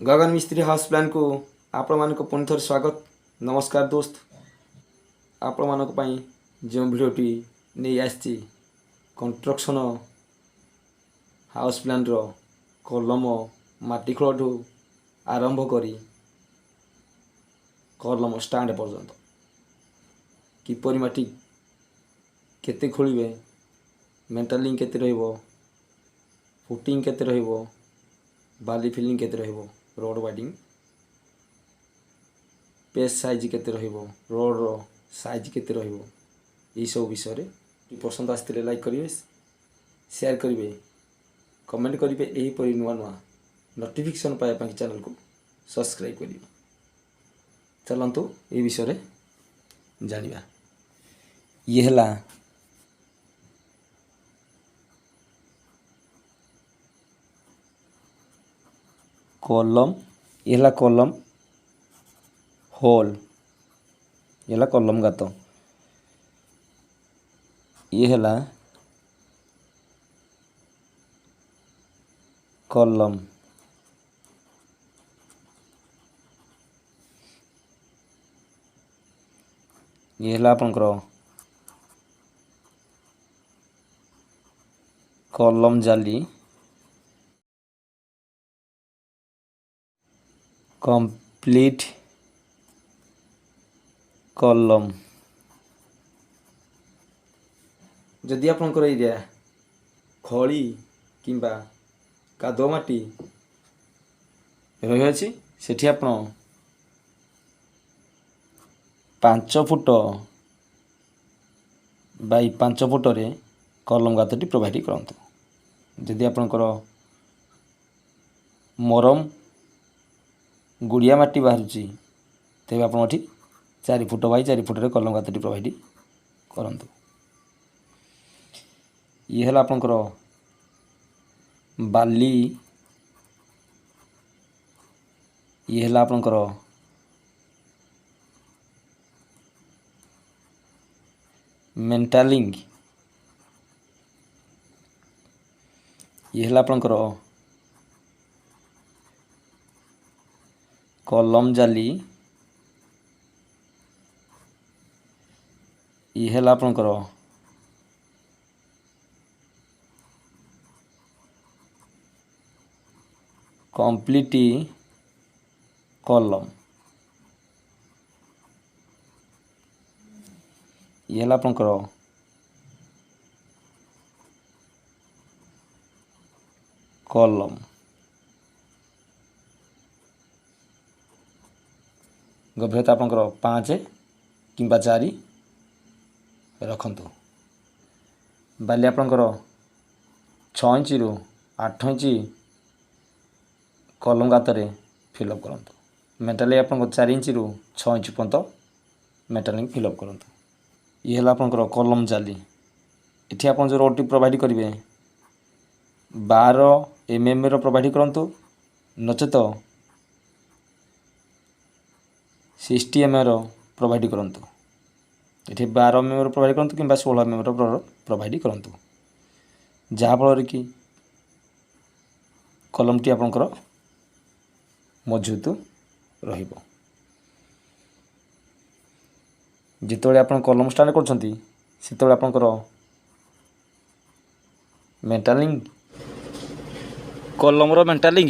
गगन मिस्त्री house plan को आपण मानक पुणी थर स्वागत। नमस्कार दोस्त, आपण मानक पई जो भिडियोटी नहीं आसी कंस्ट्रक्शन हाउस प्लान रो कलम माटी खोलठू आरंभ करी कलम स्टाण्ड पर्यंत किपरि माटी केते खोलिबे, मेंटालिंग केते रहइबो, फुटिंग केते रहइबो, बाली फिलिंग केते रहइबो, रोड वाइडिंग पेज साइज केते रहइबो, रोड रो साइज केते रहइबो, ई सब विषय रे पसंद आस्ते लाइक करिवे, शेयर करिवे, कमेंट करिवे। एही परि नुआ नुआ नोटिफिकेशन पाए पई चैनल को सब्सक्राइब करिवे। चलंतु ए विषय रे जानिबा। ये हला कॉलम, ये हला कॉलम होल, ये हला कॉलम गात, ये हला कॉलम, ये हला आपनकर कॉलम जाली, कंप्लीट कॉलम। जदि आपनकर एरिया खड़ी किंबा कादो माटी रही अछि, सेठी आपण 5 फुट बाई 5 फुट रे कलम गातटी प्रोवाइड करंतु। जदि आपनकर मरम गुड़िया माटी बाहरुची, तेबे आपण एठी 4 फुट बाई 4 फुट रे कलम गातटी प्रोवाइड करंतु। ये हला आपनकर बाली, ये हला आपनकर मेंटालिंग, ये हला आपनकर कलम जाली, ये हला आपनकर कंप्लीट कलम, ये हला आपनकर कलम। गभीरता आपनकर 5 किंबा 4 रखंतु। बाली आपनकर 6 इंच रु 8 इंच कलम गातरे फिलअप करंतु। मेटालिंग आपनकर 4 इंच रु 6 इंच पर्यंत मेटालिंग फिलअप करंतु। ये हला आपनकर कलम जाली। एठी आपन जो रोड प्रोवाइड करिवे 12 mm रो प्रोवाइड करंतु, नचेत 60 mm रो प्रोवाइड करंतु। एठी 12 mm रो प्रोवाइड करंतु किंबा 16 mm रो प्रोवाइड करंतु, जहा फल कि कलमटी आपनकर मजबूत रहिबो। जितबेले आपन कलम स्टार्ट करछंती सेतबेले आपनकर मेंटालिंग, कलम रो मेंटालिंग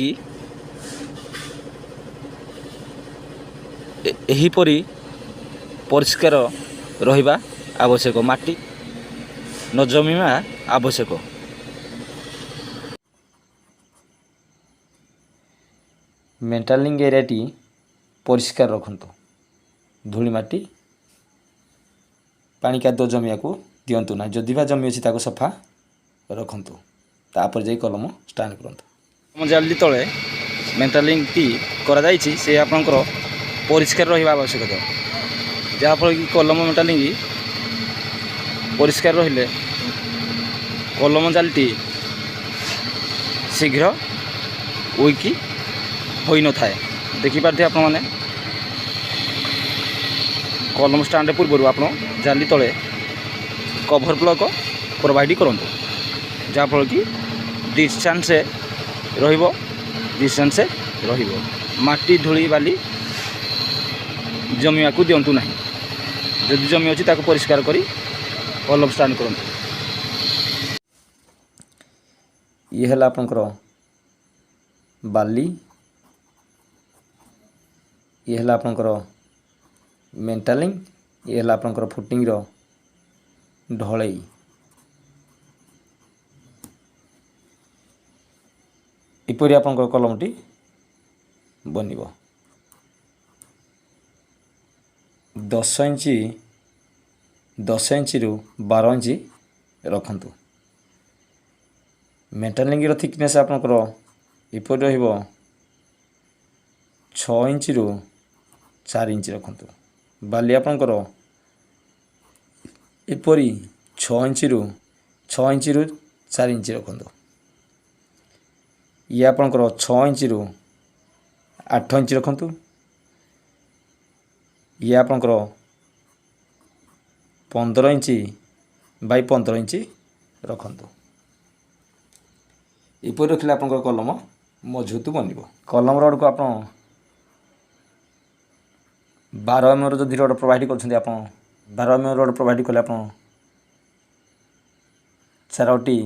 एही परी परिष्कार रहिबा आवश्यक, माटी न जमीमा आवश्यक। मेंटालिंग एरियाटी परिष्कार रखंतु। धूली माटी पानी कादो जमिया को दियंतु ना। जदि बा जमी अछि ताको सफा रखंतु, तापर जाई कलम स्टार्ट करंतु। कलम जाली तळे मेंटालिंग टी करा जाईछि, से आपनकर परिष्कार रहिबा आवश्यक। जहा फल कि कलम मेंटालिंग परिष्कार रहिले कलम जालटी शीघ्र उइकी होई न थाए। देखि पारथे आपण माने कलम स्टाण्ड पूर्व आप जाली तले कभर ब्लॉक प्रोवाइड करंतु, जहाँफल कि डिस्टेंस रहिबो, डिस्टेंस रहिबो। माटी धूली बाली जमिया को दिंतु ना जदि जमी अच्छी ताको परिष्कार करी कलम स्टार्ट करूँ। ये है आपंकर बाली, ये है आपंकर मेंटालिंग, ये है आपंकर फुटिंग रो ढलई। इपरि आपंकर कलमटी बनिबो। 10 इंची 10 इंची रु 12 इंची रखंतु। मेंटालिंग रो थिकनेस आपंकर इपरि रहिबो 6 इंची रु 4 इंची रखंतु। बाली आपंकर इपरि 6 इंची रु 4 इंची रखंतु। ये आपंकर 6 इंची रु 8 इंची रखंतु। ये आपंकर 15 इंची बाई 15 इंची रखंतु। इपर रखिले आपंकर कलम मजबूत बनिबो। कलम रड को आपण 12 mm रो जदि रड प्रोवाइड करछन्ती आपण 12 mm रड प्रोवाइड कले आपण चारोटी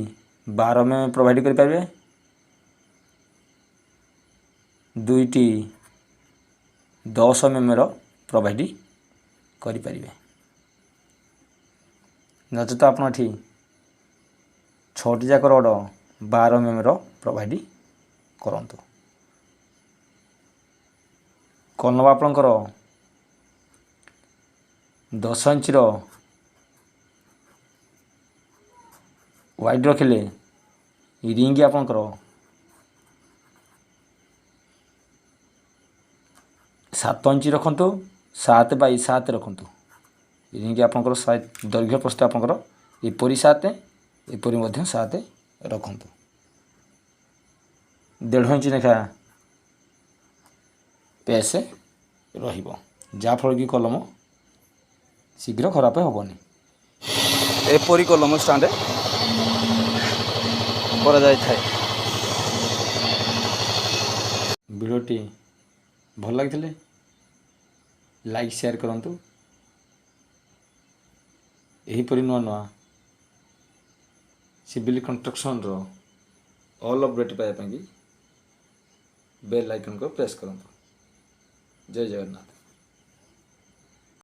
12 mm प्रोवाइड करि पाबे। दुईटी 10 mm रो प्रोवाइड करि पारिबे। नचेत आपण एठी 6टी जाक रड 12 mm रो प्रोवाइड करंतु। कलम आपणकर 10 इंची रो वाइड रखिले रिंग आपणकर 7 इंची रखंतु। 7 बाई 7 रखंतु। रिंग आपणकर दैर्घ्य प्रस्थ आपणकर एपरि 7 एपरि मध्य 7 रखंतु। 1.5 इंची लेखा पेस रहिबो, जा फल कि कलम शीघ्र खराब हेबनी। एपरी कलम स्टांड करा जाय थाए। वीडियोटी भल लगिथिले लाइक शेयर करंतु। एहीपरि नुआ नुआ सिविल कंस्ट्रक्शन रो ऑल अपडेट पाइबा बेल आइकन को प्रेस करंतु। जय जगन्नाथ।